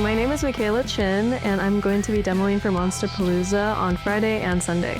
My name is Michaela Chin, and I'm going to be demoing for Monsterpalooza on Friday and Sunday.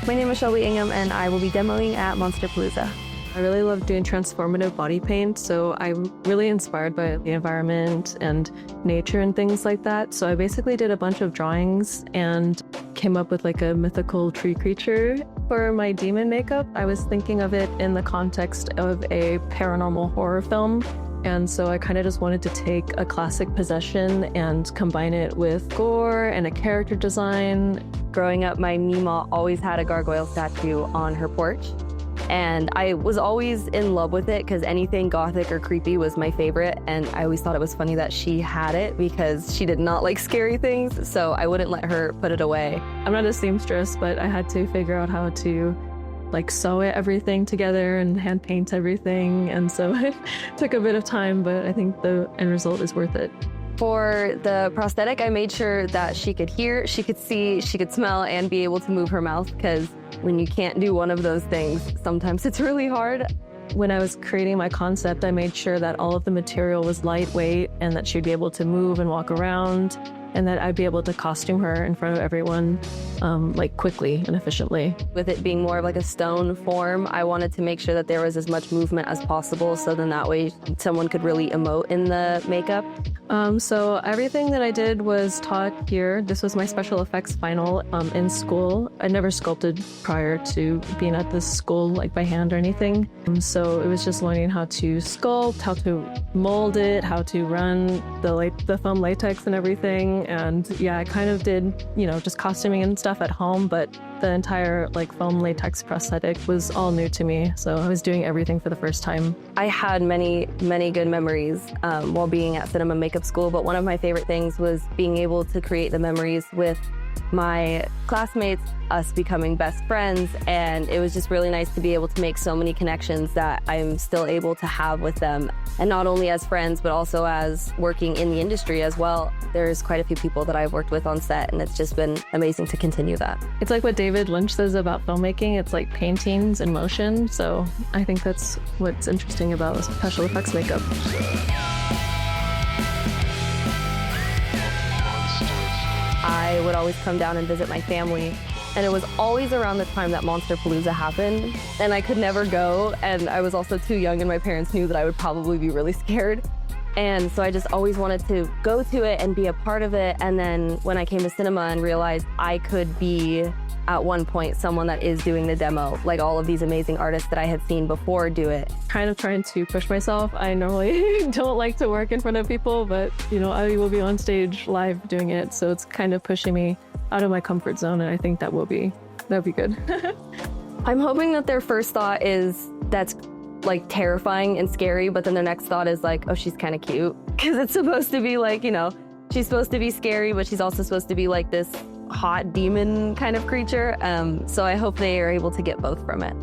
My name is Shelby Ingham, and I will be demoing at Monsterpalooza. I really love doing transformative body paint, so I'm really inspired by the environment and nature and things like that. So I basically did a bunch of drawings and came up with like a mythical tree creature. For my demon makeup, I was thinking of it in the context of a paranormal horror film. And so I kind of just wanted to take a classic possession and combine it with gore and a character design. Growing up, my Mima always had a gargoyle statue on her porch. And I was always in love with it because anything gothic or creepy was my favorite. And I always thought it was funny that she had it because she did not like scary things. So I wouldn't let her put it away. I'm not a seamstress, but I had to figure out how to like sew everything together and hand paint everything. And so it took a bit of time, but I think the end result is worth it. For the prosthetic, I made sure that she could hear, she could see, she could smell, and be able to move her mouth, because when you can't do one of those things, sometimes it's really hard. When I was creating my concept, I made sure that all of the material was lightweight and that she'd be able to move and walk around, and that I'd be able to costume her in front of everyone like quickly and efficiently. With it being more of like a stone form, I wanted to make sure that there was as much movement as possible, so then that way someone could really emote in the makeup. So everything that I did was taught here. This was my special effects final in school. I never sculpted prior to being at this school like by hand or anything. So it was just learning how to sculpt, how to mold it, how to run the foam latex and everything. And yeah, I kind of did, just costuming and stuff at home, but the entire like foam latex prosthetic was all new to me. So I was doing everything for the first time. I had many good memories while being at cinema makeup school, but one of my favorite things was being able to create the memories with my classmates, us becoming best friends, and it was just really nice to be able to make so many connections that I'm still able to have with them. And not only as friends, but also as working in the industry as well. There's quite a few people that I've worked with on set, and it's just been amazing to continue that. It's like what David Lynch says about filmmaking. It's like paintings in motion. So I think that's what's interesting about special effects makeup. I would always come down and visit my family, and it was always around the time that Monsterpalooza happened, and I could never go, and I was also too young, and my parents knew that I would probably be really scared. And so I just always wanted to go to it and be a part of it. And then when I came to cinema and realized I could be, at one point, someone that is doing the demo, like all of these amazing artists that I had seen before do it. Kind of trying to push myself. I normally don't like to work in front of people, but I will be on stage live doing it. So it's kind of pushing me out of my comfort zone. And I think that'll be good. I'm hoping that their first thought is that's like terrifying and scary, but then their next thought is like, oh, she's kind of cute. Because it's supposed to be like, she's supposed to be scary, but she's also supposed to be like this hot demon kind of creature. So I hope they are able to get both from it.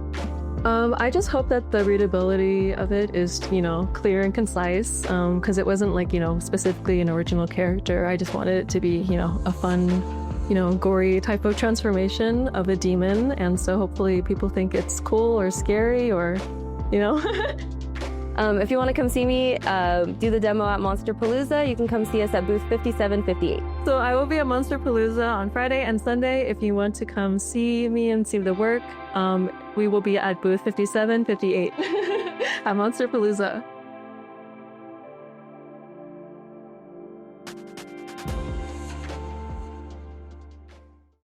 I just hope that the readability of it is, clear and concise, because it wasn't like, specifically an original character. I just wanted it to be, a fun, gory type of transformation of a demon. And so hopefully people think it's cool or scary or, If you want to come see me do the demo at Monsterpalooza, you can come see us at booth 5758. So I will be at Monsterpalooza on Friday and Sunday. If you want to come see me and see the work, we will be at booth 5758 at Monsterpalooza.